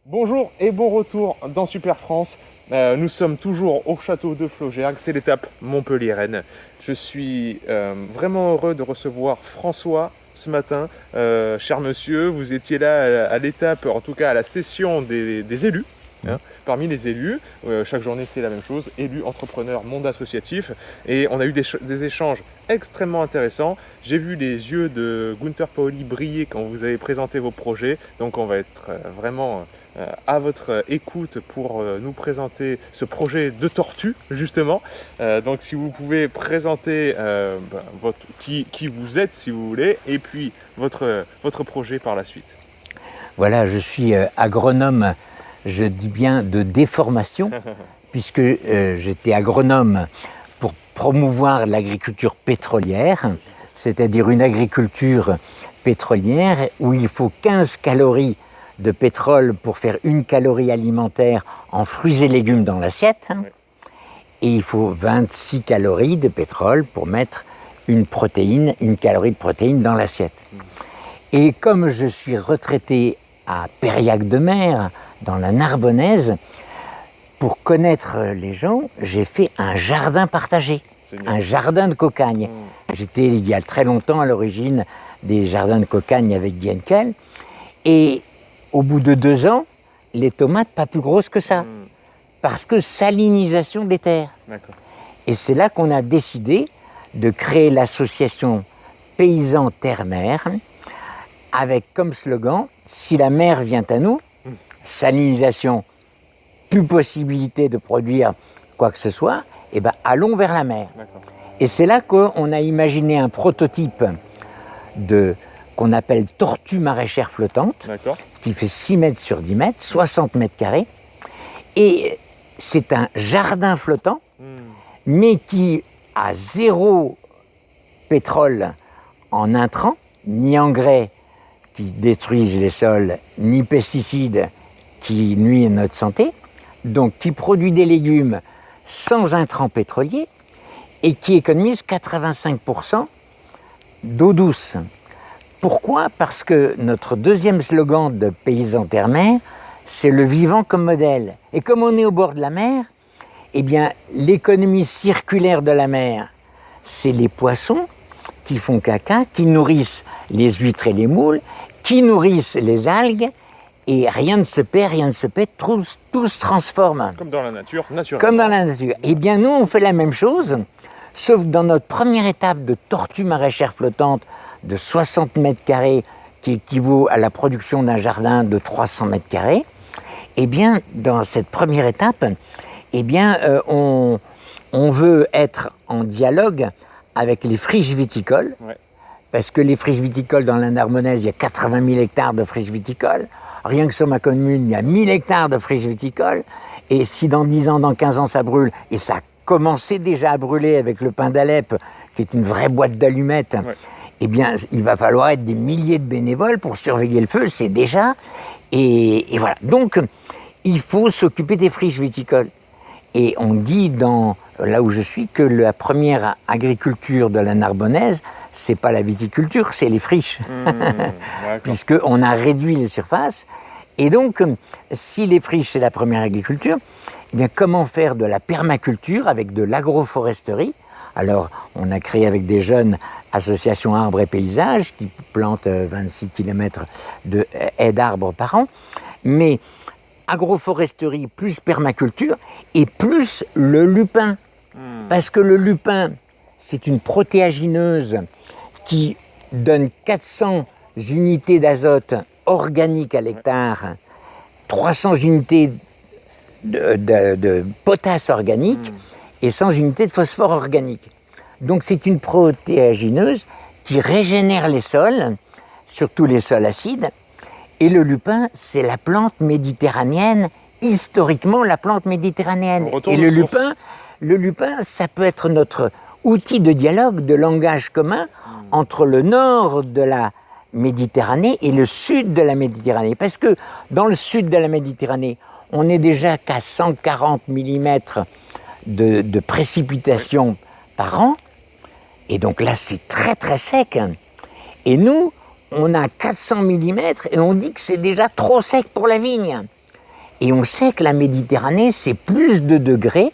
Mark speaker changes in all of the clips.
Speaker 1: Bonjour et bon retour dans Super France. Nous sommes toujours au château de Flaugergues, c'est l'étape Montpellier-Rennes. Je suis vraiment heureux de recevoir François ce matin. Cher monsieur, vous étiez là à l'étape, en tout cas à la session des élus. Parmi les élus, chaque journée c'est la même chose, élus, entrepreneurs, monde associatif, et on a eu des échanges extrêmement intéressants. J'ai vu les yeux de Gunther Paoli briller quand vous avez présenté vos projets, donc on va être vraiment à votre écoute pour nous présenter ce projet de tortue justement. Donc si vous pouvez présenter qui vous êtes si vous voulez, et puis votre projet par la suite.
Speaker 2: Voilà, je suis agronome, je dis bien de déformation, puisque j'étais agronome pour promouvoir l'agriculture pétrolière, c'est-à-dire une agriculture pétrolière où il faut 15 calories de pétrole pour faire 1 calorie alimentaire en fruits et légumes dans l'assiette,
Speaker 1: Oui.
Speaker 2: et il faut 26 calories de pétrole pour mettre une calorie de protéine dans l'assiette. Et comme je suis retraité à Périac-de-Mer, dans la Narbonnaise, pour connaître les gens, j'ai fait un jardin partagé, un jardin de cocagne. J'étais il y a très longtemps à l'origine des jardins de cocagne avec Guy Henkel, et au bout de 2 ans, les tomates pas plus grosses que ça, parce que salinisation des terres. Et c'est là qu'on a décidé de créer l'association Paysans Terre-Mer, avec comme slogan « Si la mer vient à nous », salinisation, plus possibilité de produire quoi que ce soit, et ben allons vers la mer. Et c'est là qu'on a imaginé un prototype qu'on appelle tortue maraîchère flottante, qui fait 6 mètres sur 10 mètres, 60 mètres carrés. Et c'est un jardin flottant, mais qui a 0 pétrole en intrants, ni engrais qui détruisent les sols, ni pesticides qui nuisent à notre santé, donc qui produit des légumes sans intrants pétroliers et qui économise 85% d'eau douce. Pourquoi ? Parce que notre deuxième slogan de Paysans Terre-Mer, c'est le vivant comme modèle. Et comme on est au bord de la mer, eh bien, l'économie circulaire de la mer, c'est les poissons qui font caca, qui nourrissent les huîtres et les moules, qui nourrissent les algues, et rien ne se perd, tout se transforme.
Speaker 1: Comme dans la nature, naturellement.
Speaker 2: Comme dans la nature. Eh bien, nous, on fait la même chose, sauf dans notre première étape de tortue maraîchère flottante de 60 mètres carrés, qui équivaut à la production d'un jardin de 300 mètres carrés. Eh bien, dans cette première étape, eh bien, on veut être en dialogue avec les friches viticoles, parce que les friches viticoles dans la Narbonnaise, il y a 80 000 hectares de friches viticoles. Rien que sur ma commune, il y a 1000 hectares de friches viticoles. Et si dans 10 ans, dans 15 ans, ça brûle, et ça a commencé déjà à brûler avec le pin d'Alep, qui est une vraie boîte d'allumettes, eh bien, il va falloir être des milliers de bénévoles pour surveiller le feu, c'est déjà. Et voilà. Donc, il faut s'occuper des friches viticoles. Et on dit là où je suis que la première agriculture de la Narbonnaise, c'est pas la viticulture, c'est les friches. Puisqu'on a réduit les surfaces. Et donc, si les friches, c'est la première agriculture, eh bien, comment faire de la permaculture avec de l'agroforesterie ? Alors, on a créé avec des jeunes associations arbres et paysages qui plantent 26 km de haies d'arbres par an. Mais agroforesterie plus permaculture et plus le lupin. Parce que le lupin, c'est une protéagineuse qui donne 400 unités d'azote organique à l'hectare, 300 unités de potasse organique et 100 unités de phosphore organique. Donc c'est une protéagineuse qui régénère les sols, surtout les sols acides. Et le lupin, c'est la plante méditerranéenne, historiquement la plante méditerranéenne. Et le lupin, ça peut être notre outil de dialogue, de langage commun entre le nord de la Méditerranée et le sud de la Méditerranée. Parce que dans le sud de la Méditerranée, on est déjà qu'à 140 mm de précipitations par an. Et donc là, c'est très très sec. Et nous, on a 400 mm et on dit que c'est déjà trop sec pour la vigne. Et on sait que la Méditerranée, c'est plus de degrés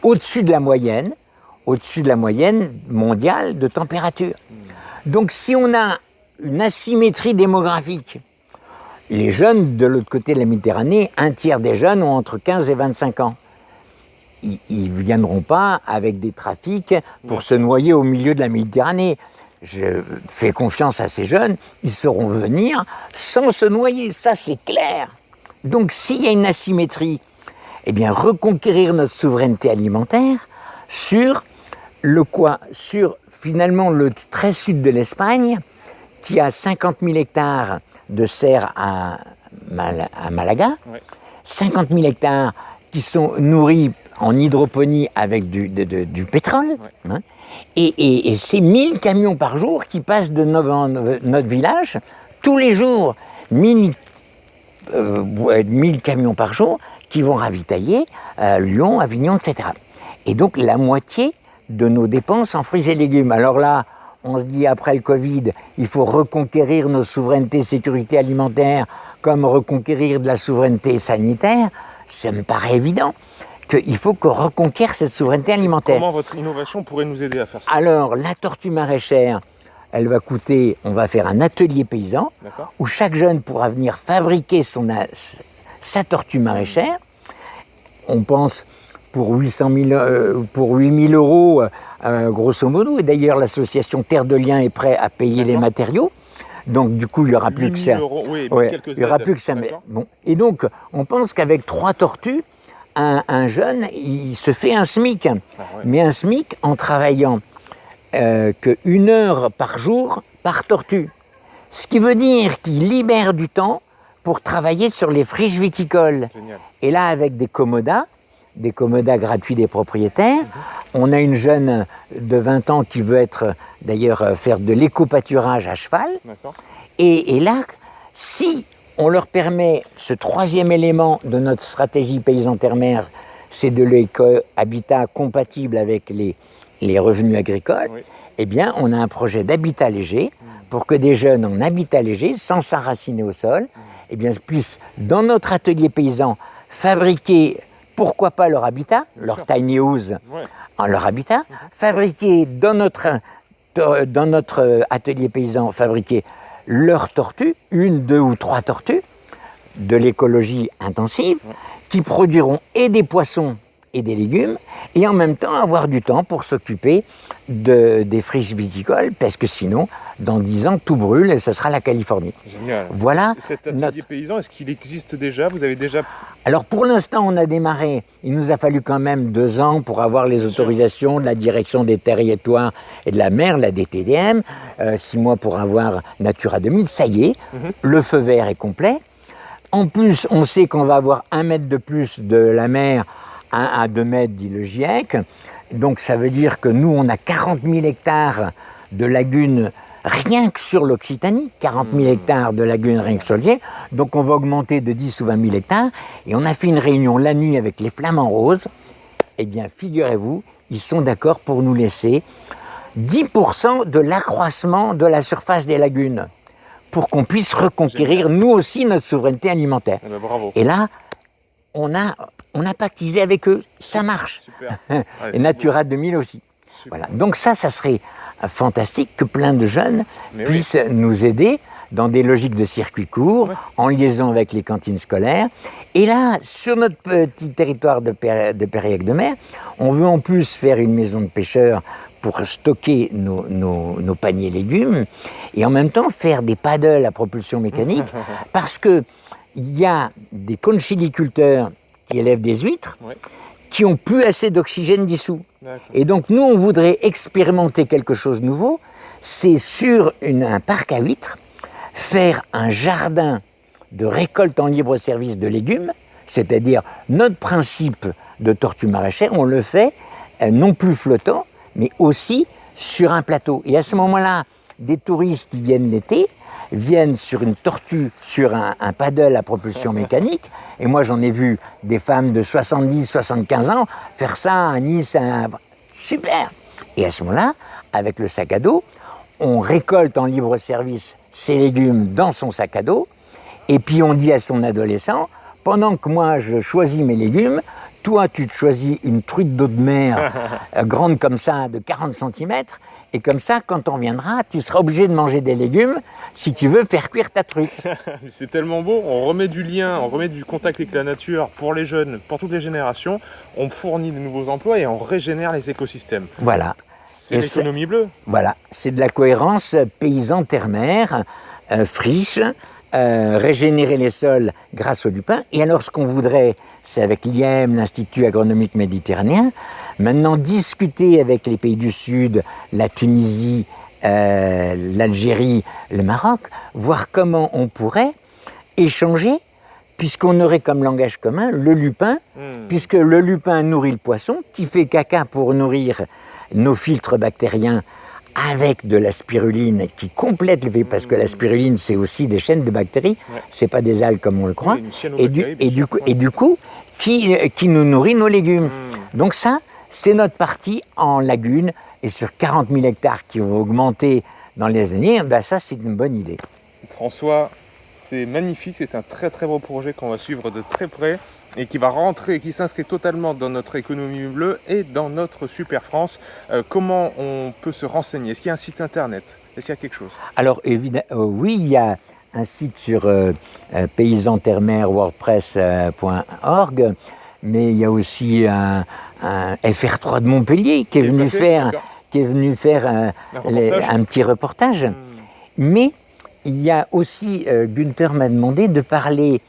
Speaker 2: au-dessus de la moyenne mondiale de température. Donc si on a une asymétrie démographique, les jeunes de l'autre côté de la Méditerranée, un tiers des jeunes ont entre 15 et 25 ans. Ils ne viendront pas avec des trafics pour se noyer au milieu de la Méditerranée. Je fais confiance à ces jeunes, ils sauront venir sans se noyer, ça c'est clair. Donc s'il y a une asymétrie, eh bien reconquérir notre souveraineté alimentaire sur finalement le très sud de l'Espagne, qui a 50 000 hectares de serres à Malaga, 50 000 hectares qui sont nourris en hydroponie avec du pétrole, hein, et c'est 1000 camions par jour qui passent de notre village, tous les jours, 1000 camions par jour qui vont ravitailler Lyon, Avignon, etc. Et donc la moitié de nos dépenses en fruits et légumes. Alors là, on se dit après le Covid, il faut reconquérir nos souverainetés sécurité alimentaire comme reconquérir de la souveraineté sanitaire. Ça me paraît évident qu'il faut qu'on reconquiert cette souveraineté alimentaire.
Speaker 1: Comment votre innovation pourrait nous aider à faire ça?
Speaker 2: Alors, la tortue maraîchère, elle va coûter, on va faire un atelier paysan où chaque jeune pourra venir fabriquer sa tortue maraîchère. On pense pour 8 000 euros, grosso modo. Et d'ailleurs, l'association Terre de Liens est prête à payer les matériaux. Donc, du coup, il n'y aura plus que ça.
Speaker 1: Oui,
Speaker 2: il n'y aura plus que ça. Bon. Et donc, on pense qu'avec 3 tortues, un jeune, il se fait un SMIC. Mais un SMIC en travaillant qu'1 heure par jour par tortue. Ce qui veut dire qu'il libère du temps pour travailler sur les friches viticoles.
Speaker 1: Génial.
Speaker 2: Et là, avec des commodas gratuits des propriétaires, on a une jeune de 20 ans qui veut d'ailleurs faire de l'éco-pâturage à cheval. Et là, si on leur permet ce 3e élément de notre stratégie paysan-terre-mer, c'est de l'éco-habitat compatible avec les revenus agricoles, eh bien, on a un projet d'habitat léger pour que des jeunes en habitat léger, sans s'enraciner au sol, eh bien, puissent, dans notre atelier paysan, fabriquer, pourquoi pas leur habitat, leur tiny house en leur habitat, fabriquer dans notre atelier paysan, fabriquer leurs tortues, 1, 2 ou 3 tortues, de l'écologie intensive, qui produiront et des poissons et des légumes, et en même temps avoir du temps pour s'occuper des friches viticoles, parce que sinon, dans 10 ans, tout brûle et ce sera la Californie.
Speaker 1: Génial.
Speaker 2: Voilà.
Speaker 1: Cet atelier paysan, est-ce qu'il existe déjà? Vous avez déjà...
Speaker 2: Alors pour l'instant, on a démarré. Il nous a fallu quand même 2 ans pour avoir les autorisations de la direction des territoires et de la mer, la DTDM, 6 mois pour avoir Natura 2000. Ça y est, le feu vert est complet. En plus, on sait qu'on va avoir 1 mètre de plus de la mer, 1 à 2 mètres, dit le GIEC. Donc ça veut dire que nous, on a 40 000 hectares de lagunes rien que sur l'Occitanie, 40 000 hectares de lagunes rien que sur le GIEC. Donc on va augmenter de 10 ou 20 000 hectares. Et on a fait une réunion la nuit avec les Flamands Roses. Eh bien, figurez-vous, ils sont d'accord pour nous laisser 10% de l'accroissement de la surface des lagunes pour qu'on puisse reconquérir, nous aussi, notre souveraineté alimentaire.
Speaker 1: Eh ben, bravo.
Speaker 2: Et là, on a pactisé avec eux, ça marche.
Speaker 1: Super.
Speaker 2: Et Natura 2000 aussi. Voilà. Donc ça serait fantastique que plein de jeunes puissent nous aider dans des logiques de circuit court, en liaison avec les cantines scolaires. Et là, sur notre petit territoire de Périac-de-Mer, on veut en plus faire une maison de pêcheurs pour stocker nos paniers légumes et en même temps faire des paddles à propulsion mécanique parce que il y a des conchiliculteurs qui élèvent des huîtres qui n'ont plus assez d'oxygène dissous. Et donc nous, on voudrait expérimenter quelque chose de nouveau, c'est sur un parc à huîtres, faire un jardin de récolte en libre service de légumes, c'est-à-dire notre principe de tortue maraîchère, on le fait non plus flottant, mais aussi sur un plateau. Et à ce moment-là, des touristes qui viennent l'été, viennent sur une tortue, sur un paddle à propulsion mécanique. Et moi, j'en ai vu des femmes de 70, 75 ans faire ça à Nice. Super! Et à ce moment-là, avec le sac à dos, on récolte en libre service ses légumes dans son sac à dos. Et puis on dit à son adolescent, pendant que moi je choisis mes légumes, toi tu te choisis une truite d'eau de mer grande comme ça, de 40 cm, et comme ça, quand on viendra, tu seras obligé de manger des légumes si tu veux faire cuire ta truite.
Speaker 1: C'est tellement beau, on remet du lien, on remet du contact avec la nature pour les jeunes, pour toutes les générations, on fournit de nouveaux emplois et on régénère les écosystèmes.
Speaker 2: Voilà.
Speaker 1: C'est l'économie bleue.
Speaker 2: Voilà, c'est de la cohérence paysan-terre-mer, friche, régénérer les sols grâce au lupin. Et alors ce qu'on voudrait, c'est avec l'IAM, l'Institut agronomique méditerranéen, maintenant discuter avec les pays du Sud, la Tunisie, l'Algérie, le Maroc, voir comment on pourrait échanger, puisqu'on aurait comme langage commun le lupin, puisque le lupin nourrit le poisson, qui fait caca pour nourrir nos filtres bactériens avec de la spiruline qui complète le véhicule, parce que la spiruline c'est aussi des chaînes de bactéries, c'est pas des algues comme on le croit, et du coup qui nous nourrit nos légumes. Donc ça, c'est notre partie en lagune, et sur 40 000 hectares qui vont augmenter dans les années, ben ça c'est une bonne idée.
Speaker 1: François, c'est magnifique, c'est un très très beau projet qu'on va suivre de très près et qui va rentrer, qui s'inscrit totalement dans notre économie bleue et dans notre Super France. Comment on peut se renseigner? Est-ce qu'il y a un site internet? Est-ce qu'il y a quelque chose? Alors
Speaker 2: évidemment, oui, il y a un site sur paysanterre-mer-wordpress.org, mais il y a aussi un FR3 de Montpellier qui est venu faire un petit reportage. Mais il y a aussi, Gunther m'a demandé de parler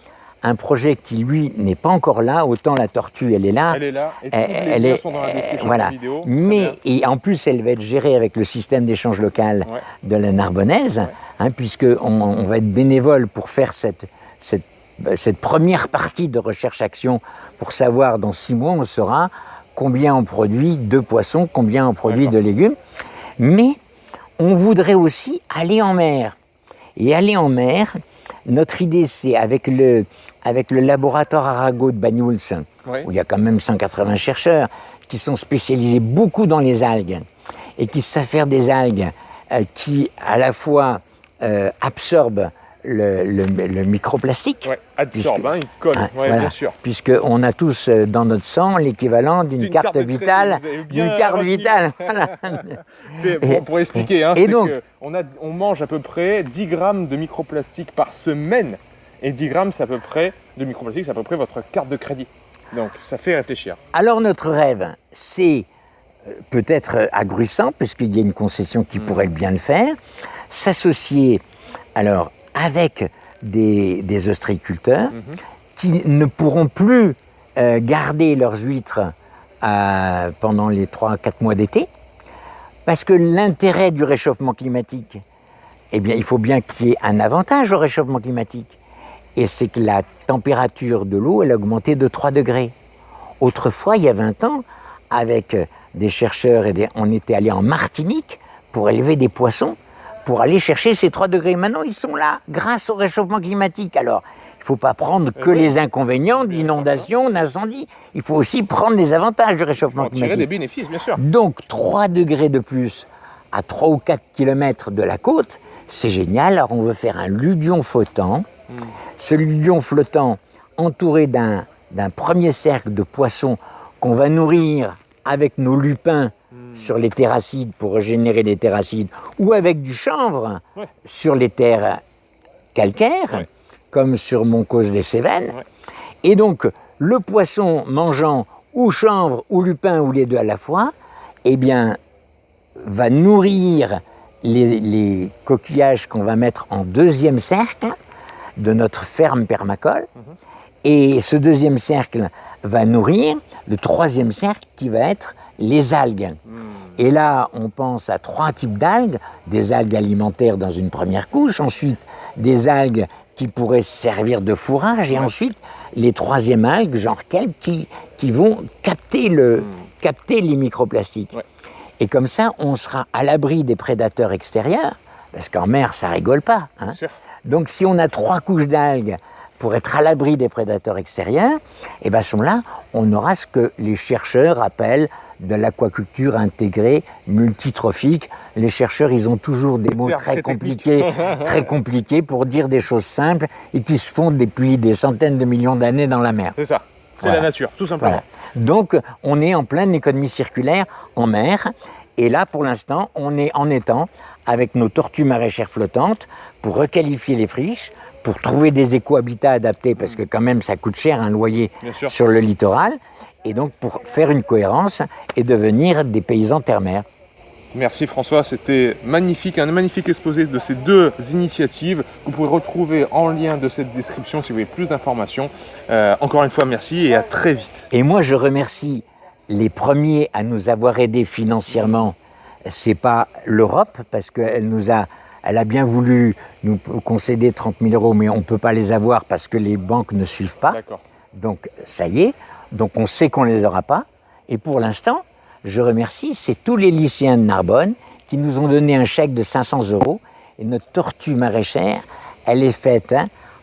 Speaker 2: un projet qui, lui, n'est pas encore là. Autant la tortue, elle est là.
Speaker 1: Elle est là, et toutes les liens sont dans la description de la vidéo.
Speaker 2: Mais, et en plus, elle va être gérée avec le système d'échange local de la Narbonnaise, puisqu'on va être bénévole pour faire cette première partie de recherche-action, pour savoir, dans 6 mois, on saura combien on produit de poissons, combien on produit de légumes. Mais on voudrait aussi aller en mer. Et aller en mer, notre idée, c'est avec le laboratoire Arago de Banyuls, où il y a quand même 180 chercheurs qui sont spécialisés beaucoup dans les algues et qui savent faire des algues qui, à la fois, absorbent le microplastique.
Speaker 1: Absorbe, il colle, bien sûr.
Speaker 2: Puisqu'on a tous dans notre sang l'équivalent d'une carte vitale.
Speaker 1: C'est bon, pour expliquer, et donc, on mange à peu près 10 grammes de microplastique par semaine. Et 10 grammes, c'est à peu près de microplastique, c'est à peu près votre carte de crédit. Donc, ça fait réfléchir.
Speaker 2: Alors, notre rêve, c'est peut-être agressant, puisqu'il y a une concession qui pourrait bien le faire, s'associer avec des ostréiculteurs qui ne pourront plus garder leurs huîtres pendant les 3-4 mois d'été, parce que l'intérêt du réchauffement climatique, eh bien, il faut bien qu'il y ait un avantage au réchauffement climatique. Et c'est que la température de l'eau, elle a augmenté de 3 degrés. Autrefois, il y a 20 ans, avec des chercheurs, on était allé en Martinique pour élever des poissons, pour aller chercher ces 3 degrés. Maintenant, ils sont là, grâce au réchauffement climatique. Alors, il ne faut pas prendre que les inconvénients d'inondation, d'incendie. Il faut aussi prendre les avantages du réchauffement climatique.
Speaker 1: Tirer des bénéfices, bien sûr.
Speaker 2: Donc, 3 degrés de plus à 3 ou 4 kilomètres de la côte, c'est génial. Alors, on veut faire un ludion flottant. Ce ludion flottant, entouré d'un premier cercle de poissons qu'on va nourrir avec nos lupins sur les terracides pour régénérer les terracides, ou avec du chanvre sur les terres calcaires, comme sur Montcausse des Cévennes. Et donc, le poisson mangeant ou chanvre ou lupin ou les deux à la fois, eh bien, va nourrir les coquillages qu'on va mettre en deuxième cercle de notre ferme permacole. Et ce deuxième cercle va nourrir le troisième cercle qui va être les algues. Et là, on pense à 3 types d'algues, des algues alimentaires dans une première couche, ensuite des algues qui pourraient servir de fourrage, et ensuite les troisièmes algues, genre kelp, qui vont capter les microplastiques. Et comme ça, on sera à l'abri des prédateurs extérieurs, parce qu'en mer, ça rigole pas. Donc si on a 3 couches d'algues pour être à l'abri des prédateurs extérieurs, et bien à ce moment-là, on aura ce que les chercheurs appellent de l'aquaculture intégrée multitrophique. Les chercheurs, ils ont toujours des mots très compliqués pour dire des choses simples et qui se font depuis des centaines de millions d'années dans la mer.
Speaker 1: C'est ça, c'est la nature, tout simplement.
Speaker 2: Voilà. Donc, on est en pleine économie circulaire en mer. Et là, pour l'instant, on est en étang avec nos tortues maraîchères flottantes pour requalifier les friches, pour trouver des éco-habitats adaptés, parce que quand même, ça coûte cher un loyer sur le littoral. Et donc, pour faire une cohérence et devenir des paysans terre-mer.
Speaker 1: Merci François, c'était magnifique, un magnifique exposé de ces deux initiatives. Vous pouvez retrouver en lien de cette description si vous voulez plus d'informations. Encore une fois, merci et à très vite.
Speaker 2: Et moi, je remercie les premiers à nous avoir aidés financièrement. C'est pas l'Europe, parce elle a bien voulu nous concéder 30 000 euros, mais on ne peut pas les avoir parce que les banques ne suivent pas.
Speaker 1: D'accord.
Speaker 2: Donc, ça y est. Donc, on sait qu'on ne les aura pas. Et pour l'instant, je remercie, c'est tous les lycéens de Narbonne qui nous ont donné un chèque de 500 euros. Et notre tortue maraîchère, elle est faite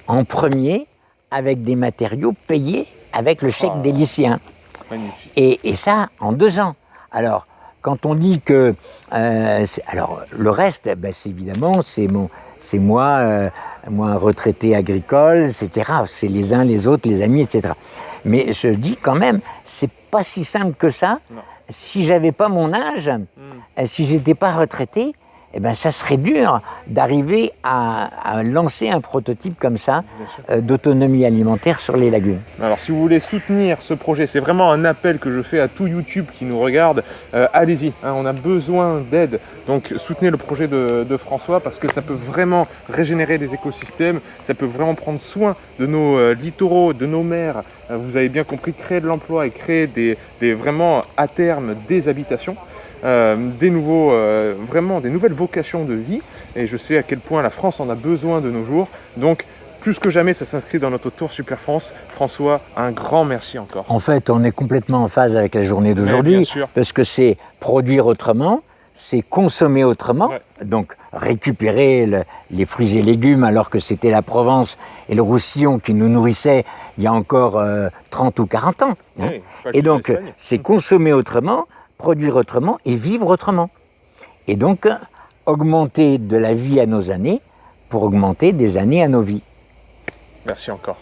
Speaker 2: en premier avec des matériaux payés avec le chèque des lycéens.
Speaker 1: Magnifique.
Speaker 2: Et ça, en 2 ans. Alors, quand on dit que... alors, le reste, c'est évidemment, c'est moi, moi, retraité agricole, etc. C'est les uns, les autres, les amis, etc. Mais je dis quand même, c'est pas si simple que ça.
Speaker 1: Non.
Speaker 2: Si j'avais pas mon âge, si j'étais pas retraité, ça serait dur d'arriver à lancer un prototype comme ça d'autonomie alimentaire sur les lagunes.
Speaker 1: Alors si vous voulez soutenir ce projet, c'est vraiment un appel que je fais à tout YouTube qui nous regarde, allez-y, on a besoin d'aide. Donc soutenez le projet de François parce que ça peut vraiment régénérer les écosystèmes, ça peut vraiment prendre soin de nos littoraux, de nos mers. Vous avez bien compris, créer de l'emploi et créer vraiment à terme des habitations. Des nouvelles vocations de vie, et je sais à quel point la France en a besoin de nos jours. Donc plus que jamais, ça s'inscrit dans notre tour Super France. François, un grand merci encore.
Speaker 2: En fait, on est complètement en phase avec la journée d'aujourd'hui, parce que c'est produire autrement, c'est consommer autrement, donc récupérer les fruits et légumes alors que c'était la Provence et le Roussillon qui nous nourrissaient il y a encore 30 ou 40 ans.
Speaker 1: Oui,
Speaker 2: et donc, c'est consommer autrement, produire autrement et vivre autrement. Et donc, augmenter de la vie à nos années pour augmenter des années à nos vies.
Speaker 1: Merci encore.